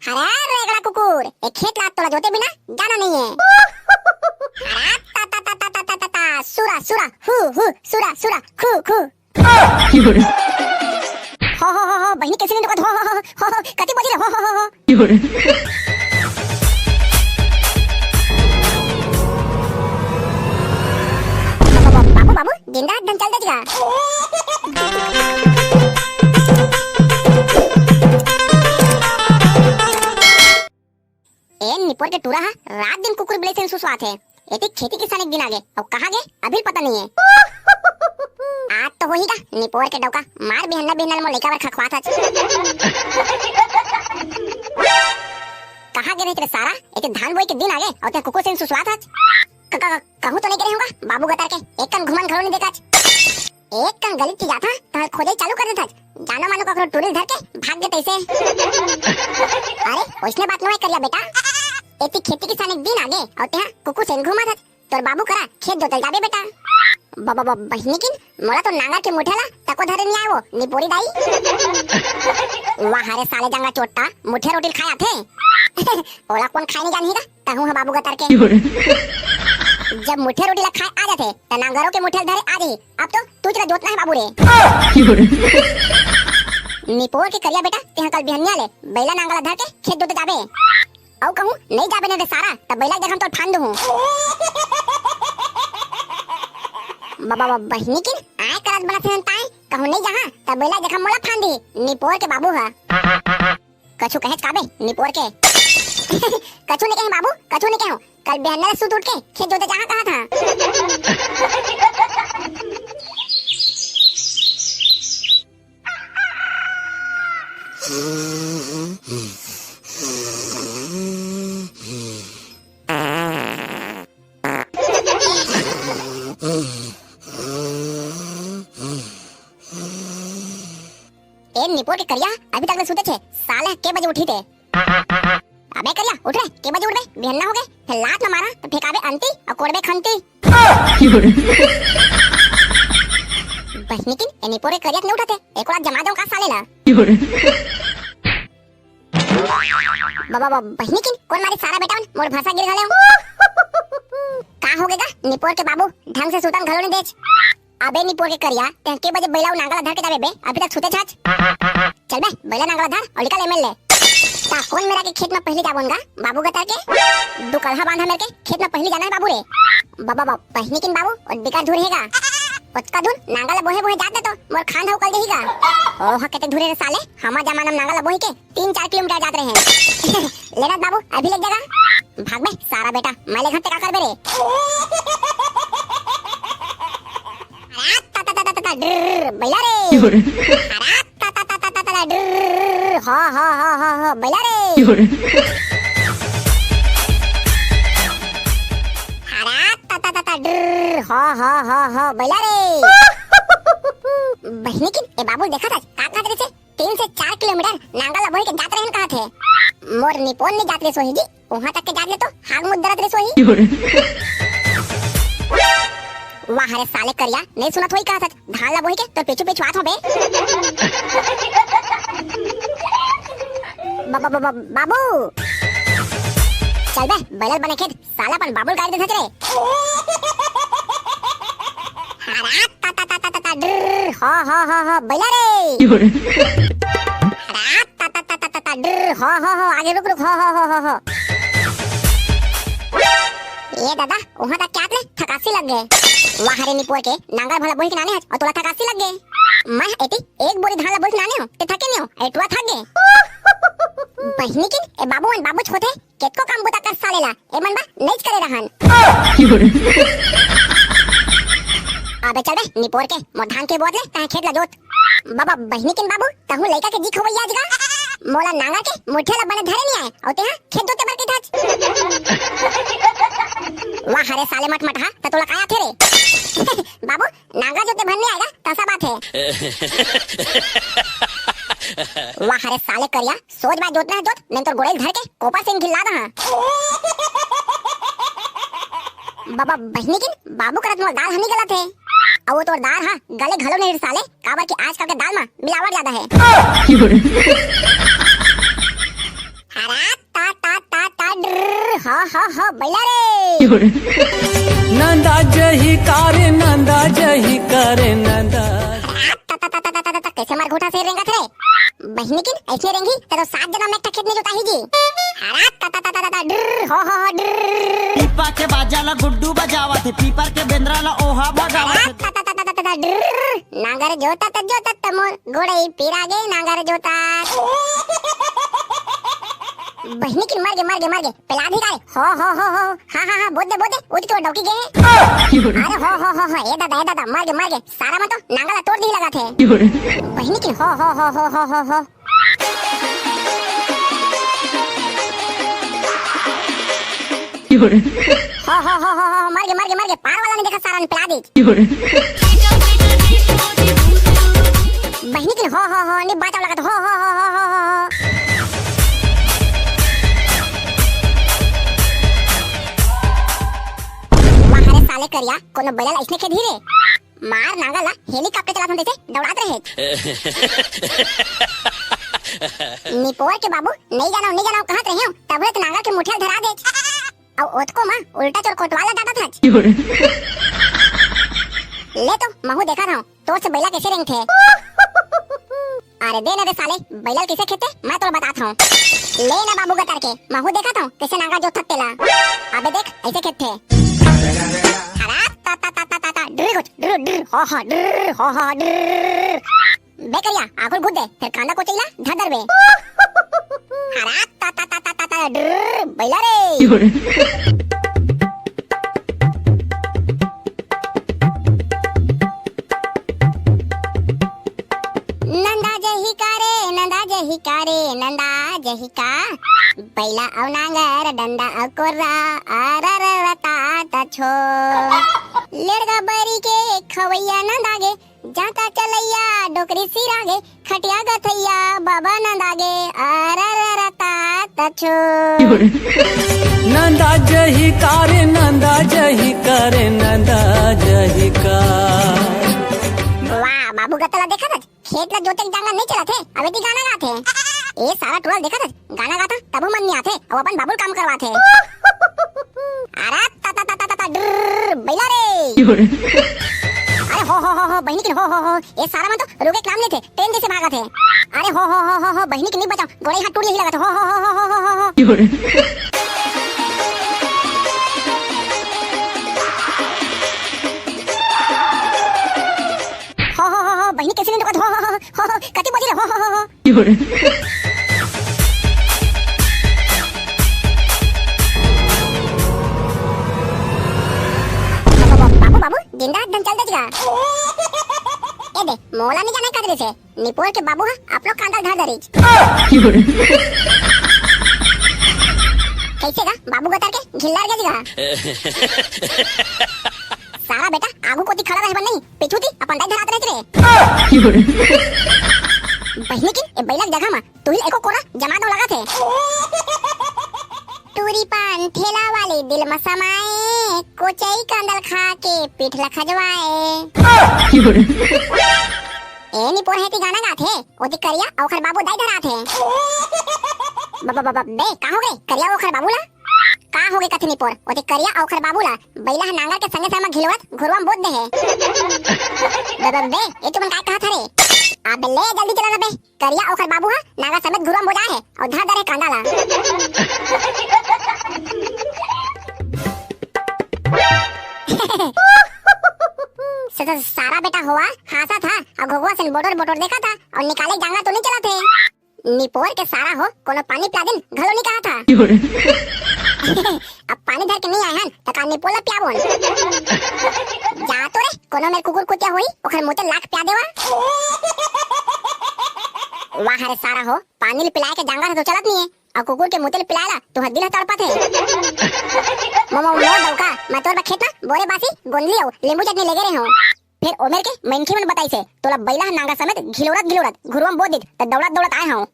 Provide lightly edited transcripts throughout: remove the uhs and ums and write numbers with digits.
अरे रेगड़ा कुकुर, एक खेत लात तोला जोते बिना जाना नहीं है। अरे ता ता ता ता ता ता ता ता सुरा सुरा हु हु सुरा सुरा खु खु। हो बहिनी कैसे नहीं देखो हो कति बजिले हो। बाबू बाबू जिंदा धन चल देगा। ए निपोर के टूरा रात दिन कुकुर बिले से सुसवात है। एती खेती किसान एक दिन आगे और कहां गए अभी पता नहीं है। आज तो होईगा निपोर के डौका मार बिहन्ना बिहन्ना मो लेका वर खखवात है। कहां गए तेरे सारा एते धान बोई के दिन आगे और ते कुकुर से सुसवात है। कहूं तो नहीं करे होगा बाबू गतार के एक कन घुमन घरो नहीं देखा। एक कन गली थी जाता तो खोदे चालू कर देता। जानो मानो ककरो टूरिस्ट धर के भाग गए तैसे। अरे उसने बात नहीं करिया बेटा। एती खेती किसान एक दिन आगे और तेहा कुकु सेन घुमा था। तोर बाबू करा खेत जोतल जाबे बेटा। बाबा बहिनी किन मोला तो नांगा के मुठेला तको धरे नहीं आयो निपोरी दाई। वाह रे साले जंगा चोट्टा मुठे रोटी खाया थे। ओला कौन खाई नहीं जानी का कहूं है बाबू गतार के। जब मुठे रोटी ला खाए आ जाते त नांगरो के मुठे धरे आ जाई। अब तो तू चला जोतना है बाबू रे। निपोर के करिया बेटा तेहा कल बिहनिया ले बैला नांगला धर के खेत जोते जाबे। औ कहूं नहीं जाबे ने सारा तब बैला देखम तो फांद दूं। बाबा बहिनी किन आए करत बना थे ताई कहूं नहीं जहां तब बैला देखम मोला फांदी। निपोर के बाबू हा कछु कहे काबे निपोर के। कछु नहीं कहे बाबू कछु नहीं कहूं कल बिहनिया ले सुत उठ के खेत जोते जहां कहा था। ए निपोर के करिया अभी तक ले सुते छे साले के बजे उठी थे। अबे करिया उठ रे के बजे उठ बे बिहन्ना हो गए फिर लात न मारा तो फेंकाबे अंती और कोड़बे खंती। बहिनी किन ए निपोर के करिया नहीं उठाते एक और जमा दो का साले ला। बाबा बहिनी किन कौन मारी सारा बेटा मोर भाषा गिर गले। का हो गएगा निपोर के बाबू ढंग से सुतन घरो नहीं देच। अबे निपोर के करिया ते के बजे बैलाऊ नांगला धर के जाबे बे अभी तक सुते छाछ। चल बे बैला नांगला धर और निकल एमएलए। ता कौन मेरा के खेत में पहले जाबोंगा बाबू गतार के। दो कलहा बांधा मेरे के खेत में पहले जाना है बाबू रे। बाबा बहिनी किन बाबू और बिका धुर हेगा पचका धुन नांगला बोहे बोहे जाते तो मोर खान हो कल देहीगा। ओह कते धुरे रे साले हमा जमाना में नांगला बोहे के 3-4 किलोमीटर जाते रहे हैं। लेना बाबू अभी लग जाएगा भाग बे सारा बेटा मैं ले घर का कर बे रे। बैला रे हा बैला रे। हा बैला रे। बहिनी की ए बाबू देखा था काका तेरे से 3 से 4 किलोमीटर नांगल बोही के जाते रहन कहा थे। मोर निपोन ने जाते सोही जी वहां तक के जात ले तो हाग मुद्दर रे सोही। वाह रे साले करिया नहीं सुना थोई कहा था धान ला बोही के तो पीछे पीछे आत हो बे। बाबू चल बे बैल बने खेत साला पन बाबू गाड़ी दे रे। हा बैला रे। हा आगे रुक हा। ये दादा वहां तक क्या ले थकासी लग गए। वाह रे निपोर के नांगर भला बोही के नाने और तोला थकासी लग गए। मैं एती एक बोरी धान ला बोही नाने हो ते थके नहीं हो एटुआ थक गए। बहिनी किन ए बाबू छोटे केतको काम बुता कर सालेला ए मनबा नहीं करे रहन। अबे चल बे निपोर के मोर धान के बोतले ता खेत ला जोत। बाबा बहिनी किन बाबू तहु लइका के जी खवैया जगा मोला नांगा के मुठे ला बने धरे नहीं आए और तेहा खेत जोते बर के थाच। वाह रे साले मट हा त तोला काया थे रे। बाबू नांगा जोते भरने आएगा तसा बात है। वाह रे साले करिया सोच बात जोतना है जोत नहीं तो गोड़े धर के कोपा से खिला दहा। बाबा बहिनी किन बाबू करत मोर दाल हनी गलत है और वो तो दाल हा गले घलो नहीं साले काबर की आजकल के दाल में मिलावट ज्यादा है। हो बैला रे नंदा जही करे नंदा जही करे नंदा। कैसे मार घोटा से रेंगा थे बहनी की ऐसे रेंगी तो 7 जना में खेत में जोता ही जी। हरा हो पीपा के बाजाला गुड्डू बजावा थे, पीपर के बेंद्राला ओहा बजावा थे। नांगर जोता मोर घोड़े पिरागे नांगर जोता। बहनी की मार के पिला दी गाय हो हाँ बोदे उठ के डौकी गए। अरे हो ए दादा मार के सारा मत नांगला तोड़ दी लगा थे। बहनी की हो मार के पार वाला ने देखा सारा ने पिला दी। बहनी की हो ने बाचा लगा हो साले करिया कोनो बैल इसने के धीरे मार नांगला हेलीकॉप्टर चलात होते से दौड़ात रहे। निपोर के बाबू नहीं जानो कहत रहे हो तब तो नांगा के मुठिया धरा दे और ओतको मां उल्टा चोर कोटवाला डाटा था। ले तो महू देखा था तो से बैला कैसे रेंग थे। अरे दे ना रे साले बैल कैसे खेते मैं तो बताता हूं। ले ना बाबू गतर के महू देखा था कैसे नांगा जो थत्तेला। अबे देख ऐसे खेते बेकरिया आखुर गुद दे फिर कांदा को चिल्ला धदर बे। बैला रे नंदा जही का बैला औ नांगर डंडा औ कोर्रा आररता तछो लेड़गा बरी के खवैया नंदागे जाता चलैया डोकरी सिरागे खटिया गथैया बाबा नंदागे आररता तछो। नंदा जही करे नंदा जही करे नंदा जही का। वाह बाबू गतला देखा था खेत ला जोते जांगा नहीं चला थे अबे ती गाना गाते ए सारा टोल देखा था गाना गाता तब मन नहीं आते और अपन बाबू काम करवाते। अरे ता बैला रे अरे हो बहनी की हो ये सारा मन तो रोके काम लेते ट्रेन जैसे भागा थे। अरे हो बहनी की नहीं बचाओ गोड़े हाथ टूट ही लगा था हो बहनी कैसे नहीं हो कति बजी रे हो बाबू जिंदा धन चल देगा। ए दे मोला नहीं जाना कदरे से निपोर के बाबू हा आप लोग कांदा धर दरी कैसे गा बाबू गतर के झिल्लार गया सारा बेटा आगू कोती खड़ा रहे बन नहीं पिछूती अपन दाई धरात रहत रे। बहनी की ए बैलक जगह मा तुहिल एको कोरा जमा दो लगा थे। टूरी पान ठेला वाले दिल में समाए कोचई कांदल खा के पीठ लखजवाए। ए निपोर है ती गाना गाथे ओती करिया औखर बाबू दाई धरा थे। बे का हो गए करिया औखर बाबू ला का हो गए कथनी पोर ओते करिया औखर बाबूला बैला नांगा के संगे संग घिलवत घुरवाम बोद दे है। बे ये तुमन काय कहा था रे अबे ले जल्दी चला बे करिया औखर बाबू हा नांगा समेत घुरवाम बोदा है और धर दरे कांदा ला। सारा बेटा हुआ हासा था और घोगवा से बोटर देखा था और निकाले जांगा तो नहीं चला थे। निपोर के सारा हो कोनो पानी पिला दिन घलो नहीं कहा था। अब पानी धर के नहीं आए हन त का निपोला पियाबोन जा तो रे कोनो मेरे कुकुर कुतिया होई ओखर मोते लाख पिया देवा। वाह रे सारा हो पानी पिलाए के जांगा तो चलत नहीं है और कुकुर के मुते पिलाला तो हद्दी ला तड़पा थे। ममो मोर डौका मैं तोर खेत में बोरे बासी गोंदली हो नींबू चटनी लेगे रे हो फिर ओमेर के मनखी मन बताई से तोला बैला नांगा समेत घिलोरत घुरवम बोद दित त दौड़त आए हूं।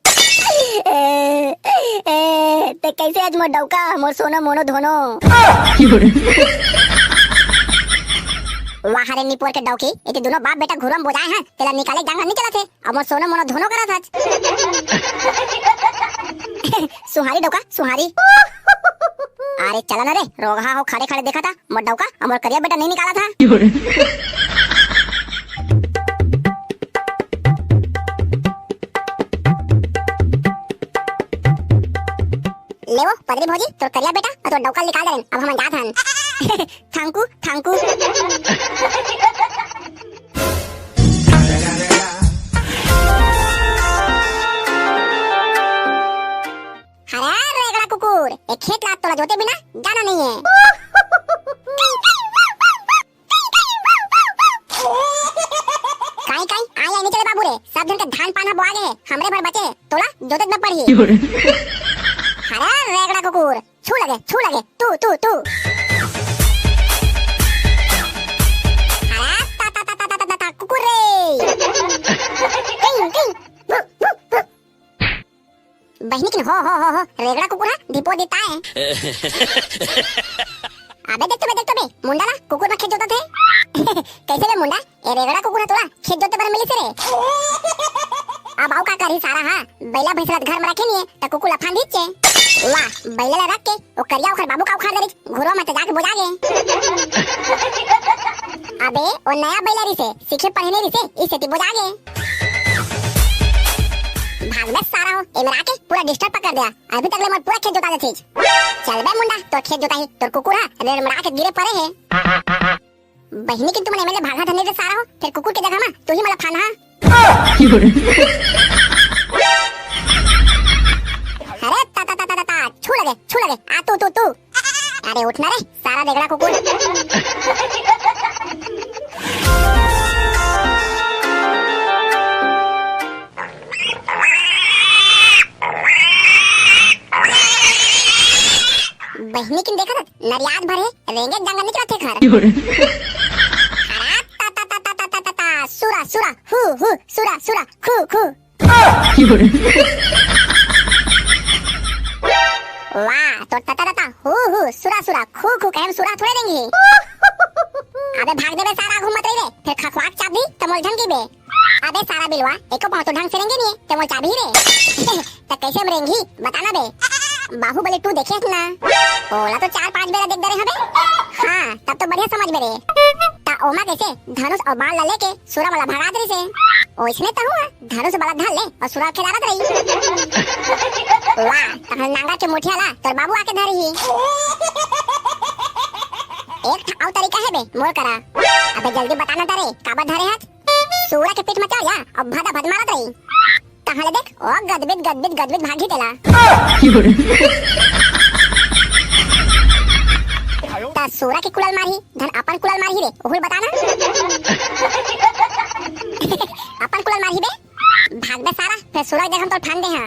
ते कैसे आज मोर डौका मोर सोनो मोनो धोनो। वाह रे निपोर के डौकी एते दोनों बाप बेटा घुरम बोजाए हैं तेला निकाले जांगा नहीं चला थे अब मोर सोनो मोनो धोनो करा था। सुहारी डौका सुहारी अरे चला ना रे, रोगा हो खड़े खड़े देखा था मोटा का हमारा करिया बेटा नहीं निकाला था। ले वो पदरी भौजी तो करिया बेटा और तो डौका निकाल दे, अब हम जात हन। Thank you thank you. अरे रेगड़ा कुकुर, एक खेत लात तोला जोते बिना जाना नहीं है। काई काई आया नहीं चले बाबू रे, सब जन के धान पाना बोआ गए, हमरे भर बचे तोला जोते न पड़ी। अरे रेगड़ा कुकुर, छू लगे तू तू तू। अरे ता ता ता ता ता ता ता कुकुर रे। King king. बहनी किन हो रेगड़ा कुकुर दीपो देता है। अबे देख तो बे मुंडा ला कुकुर में खेत जोता थे। कैसे बे मुंडा, ए रेगड़ा कुकुर तोला खेत जोते पर मिली से रे। अब आउ का करी सारा हां, बैला भैंसला घर में रखे नहीं है त कुकुर लफान दीचे। वाह, बैला ला रख के ओ करिया ओखर बाबू का उखाड़ देरी, घुरो में त जाके बोजा गे। अबे ओ नया बैला री से सीखे पढ़ने री से इसे ती बोजा गे। भाग बे सारा हो, ए मेरा के पूरा डिस्टर्ब कर दिया, अभी तक ले मैं पूरा खेत जोता दे चीज। चल बे मुंडा, तो खेत जोता ही तो कुकुर रेल मरा के गिरे पड़े है। बहनी किन तुमने एमएलए भागा धने से सारा हो, फिर कुकुर के जगह में तू ही मला फाना। अरे ता ता ता ता ता छू लगे आ तू तू तू। अरे उठना रे सारा रेगड़ा कुकुर। बहनी किन देखा नरियाद भरे रेंगे जंगल निकला थे घर। ता ता ता ता ता ता ता सुरा सुरा हु सुरा सुरा खु खु। वाह, तो ता ता ता हु सुरा सुरा खु खु कहे सुरा थोड़े देंगे। अबे भाग दे बे सारा, घूमत रही रे, फिर खखवाक चाप दी तमोल ढंग की बे। अबे सारा बिलवा एको पांव तो ढंग से रेंगे नहीं तमोल चाबी रे। त कैसे हम रेंगी बताना बे। बाहुबली 2 देखे ना, ओला तो 4-5 बेरा देख दे रे हबे। हां तब तो बढ़िया समझ में रे। ता ओमा कैसे धनुष और बाण लेके सुरा वाला भगा दे से, ओइसने त हुआ धनुष वाला धर ले और सुरा खेलावत रही। वाह, तहन नांगा के मुठिया ला तोर बाबू आके धरही। एक और तरीका है बे मोर करा। अबे जल्दी बताना तारे काबा धरे हाथ, सुरा के पीठ में चढ़ जा और भदा भद मारत रही। तहले देख ओ गदबिद भागी देला। ता सूरा के कुलल मारही धन अपन कुलल मारही रे, ओहुल बताना। अपन कुलल मारही बे, भाग बे सारा, फिर सूरा देख हम तो ठान दे हां।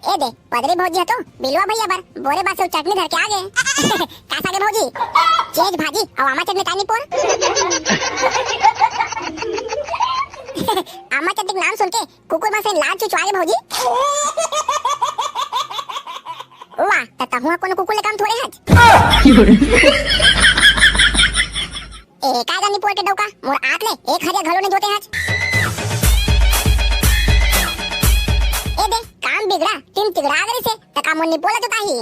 ए दे पदरी भौजी है तो बिलवा भैया बर बोरे बासे चटनी धर के आ गए। कासा के भौजी चेज भाजी और आमा चटनी तानी पोर। आमा चटनी नाम सुन के कुकुर में से लाल चुचवा गए भौजी। वाह, तता हुआ कोनो कुकुर ले काम थोड़े हज। ए का जानी पोर के डौका मोर आंख ले 1000 घलो ने जोते हज। ए दे काम बिगड़ा तीन तिगड़ा गरी से तका मुन्नी बोला तो ताही।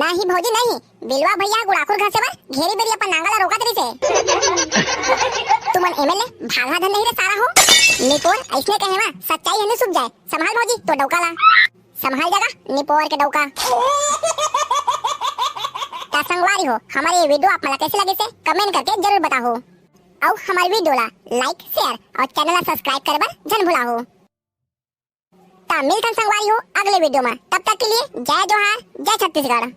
नहीं भौजी नहीं, बिलवा भैया गुड़ाखुर घर से बर घेरी बेरी अपन नांगला रोका तरी से। तुमन एमएलए भागा धन नहीं रे सारा हो। निपोर ऐसने कहे वा सच्चाई हने सुख जाए, संभाल भौजी तो डौका ला संभाल जगह निपोर के डौका। ता संगवारी हो, हमारे ये वीडियो आप मला कैसे लगे से कमेंट करके जरूर बताओ। और हमारी वीडियो ला लाइक शेयर और चैनल ला सब्सक्राइब करे बर जन भुला हो। ता मिलतन संगवारी हो अगले वीडियो में, तब तक के लिए जय जोहार जय छत्तीसगढ़।